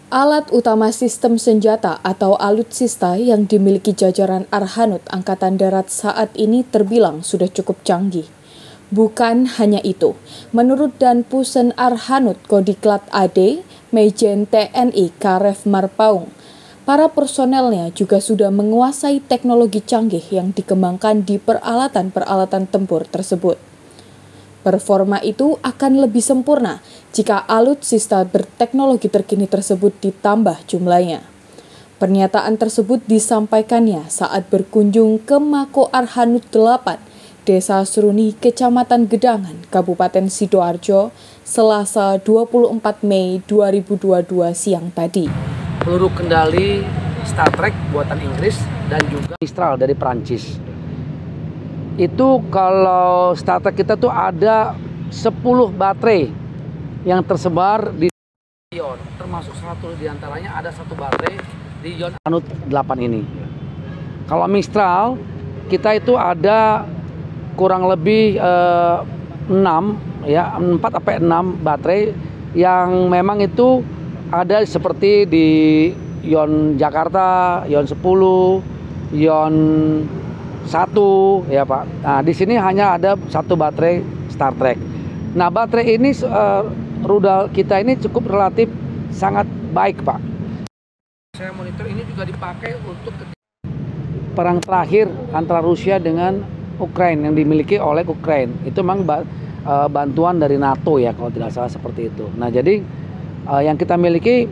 Alat utama sistem senjata atau alutsista yang dimiliki jajaran Arhanud Angkatan Darat saat ini terbilang sudah cukup canggih. Bukan hanya itu, menurut Danpusen Arhanud Kodiklat AD, Mejen TNI Karef Marpaung, para personelnya juga sudah menguasai teknologi canggih yang dikembangkan di peralatan-peralatan tempur tersebut. Performa itu akan lebih sempurna jika alutsista berteknologi terkini tersebut ditambah jumlahnya. Pernyataan tersebut disampaikannya saat berkunjung ke Mako Arhanud 8, Desa Seruni, Kecamatan Gedangan, Kabupaten Sidoarjo, Selasa 24 Mei 2022 siang tadi. Peluru kendali Star Trek buatan Inggris dan juga Mistral dari Prancis. Itu kalau Star Trek kita tuh ada 10 baterai yang tersebar di Yon, termasuk satu diantaranya ada satu baterai di Yon Arhanud 8 ini. Kalau Mistral kita itu ada kurang lebih 4 sampai 6 baterai yang memang itu ada seperti di Yon Jakarta, Yon 10, Yon 1 ya Pak. Nah, di sini hanya ada satu baterai Star Trek. Nah, baterai ini rudal kita ini cukup relatif sangat baik, Pak. Saya monitor ini juga dipakai untuk perang terakhir antara Rusia dengan Ukraina yang dimiliki oleh Ukraina. Itu memang bantuan dari NATO ya kalau tidak salah seperti itu. Nah, jadi yang kita miliki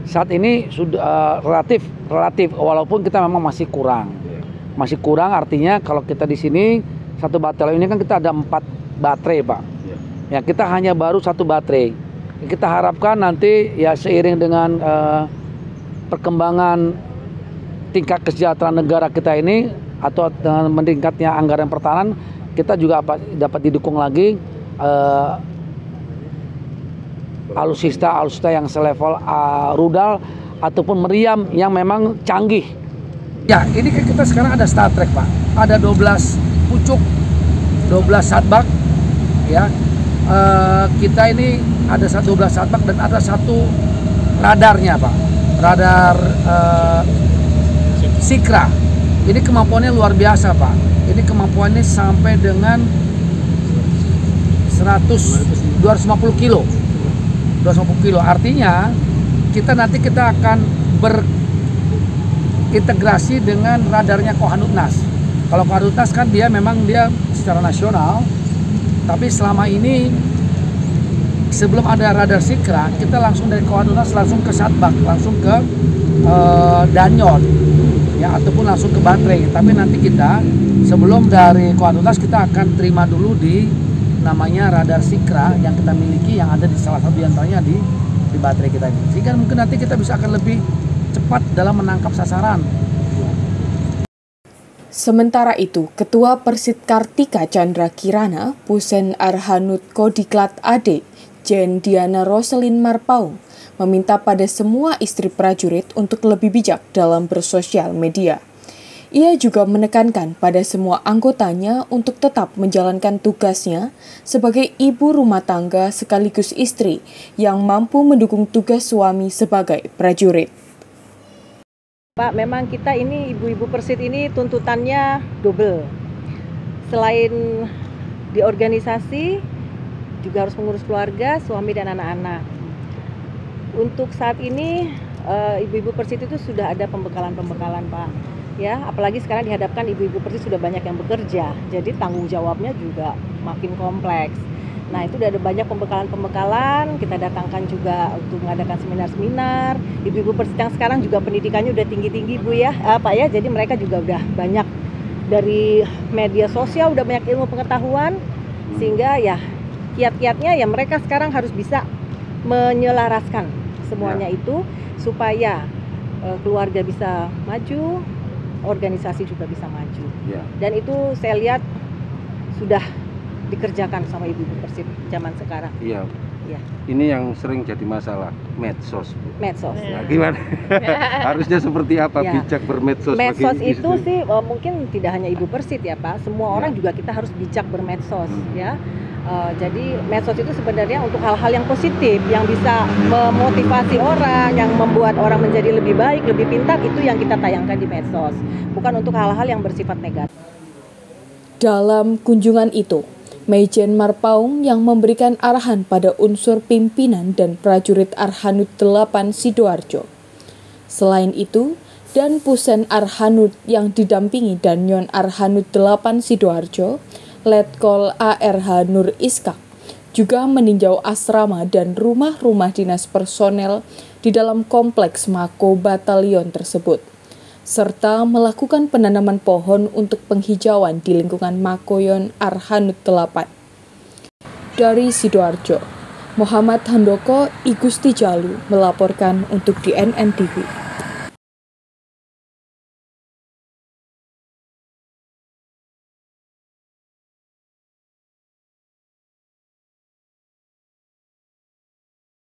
saat ini sudah relatif walaupun kita memang masih kurang. Masih kurang artinya kalau kita di sini satu baterai ini kan kita ada 4 baterai Pak. Ya kita hanya baru satu baterai. Kita harapkan nanti ya seiring dengan perkembangan tingkat kesejahteraan negara kita ini atau dengan meningkatnya anggaran pertahanan kita juga dapat didukung lagi alutsista yang selevel rudal ataupun meriam yang memang canggih. Ya, ini kan kita sekarang ada Star Trek, Pak. Ada 12 pucuk, 12 satbak, ya. Kita ini ada 12 satbak dan ada satu radarnya, Pak. Radar Sikra. Ini kemampuannya luar biasa, Pak. Ini kemampuannya sampai dengan 250 kilo. 250 kilo. Artinya kita akan integrasi dengan radarnya Kohanutnas. Kalau Kohanutnas kan dia secara nasional, tapi selama ini sebelum ada radar Sikra, kita langsung dari Kohanutnas langsung ke Satbak, langsung ke Danyon, ya ataupun langsung ke baterai. Tapi nanti kita sebelum dari Kohanutnas kita akan terima dulu di namanya radar Sikra yang kita miliki yang ada di salah satu diantaranya di baterai kita ini. Sehingga mungkin nanti kita bisa akan lebih cepat dalam menangkap sasaran. Sementara itu, Ketua Persit Kartika Chandra Kirana, Pusen Arhanud Kodiklat AD, Jen Diana Roselin Marpaung, meminta pada semua istri prajurit untuk lebih bijak dalam bersosial media. Ia juga menekankan pada semua anggotanya untuk tetap menjalankan tugasnya sebagai ibu rumah tangga sekaligus istri yang mampu mendukung tugas suami sebagai prajurit. Pak, memang kita ini ibu-ibu Persit ini tuntutannya double. Selain di organisasi, juga harus mengurus keluarga, suami dan anak-anak. Untuk saat ini, ibu-ibu Persit itu sudah ada pembekalan-pembekalan, Pak. Ya, apalagi sekarang dihadapkan ibu-ibu Persit sudah banyak yang bekerja, jadi tanggung jawabnya juga makin kompleks. Nah, itu udah ada banyak pembekalan-pembekalan, kita datangkan juga untuk mengadakan seminar-seminar. Ibu-ibu Persit yang sekarang juga pendidikannya udah tinggi-tinggi Bu ya, Pak ya. Jadi mereka juga udah banyak dari media sosial, udah banyak ilmu pengetahuan. Sehingga ya kiat-kiatnya ya mereka sekarang harus bisa menyelaraskan semuanya itu supaya keluarga bisa maju, organisasi juga bisa maju. Dan itu saya lihat sudah dikerjakan sama ibu-ibu Persib zaman sekarang. Iya. Ini yang sering jadi masalah, medsos. Medsos. Nah, gimana? Harusnya seperti apa bijak bermedsos? Medsos itu sih mungkin tidak hanya ibu Persib ya Pak, semua orang juga kita harus bijak bermedsos ya. Jadi medsos itu sebenarnya untuk hal-hal yang positif, yang bisa memotivasi orang, yang membuat orang menjadi lebih baik, lebih pintar, itu yang kita tayangkan di medsos. Bukan untuk hal-hal yang bersifat negatif. Dalam kunjungan itu, Maijen Marpaung yang memberikan arahan pada unsur pimpinan dan prajurit Arhanud 8 Sidoarjo. Selain itu, Dan Pusen Arhanud yang didampingi Danyon Arhanud 8 Sidoarjo, Letkol ARH Nur Iskak, juga meninjau asrama dan rumah-rumah dinas personel di dalam kompleks Mako Batalion tersebut, serta melakukan penanaman pohon untuk penghijauan di lingkungan Makoyon Arhanud 8. Dari Sidoarjo, Muhammad Handoko, I Gusti Jalu melaporkan untuk DNN TV.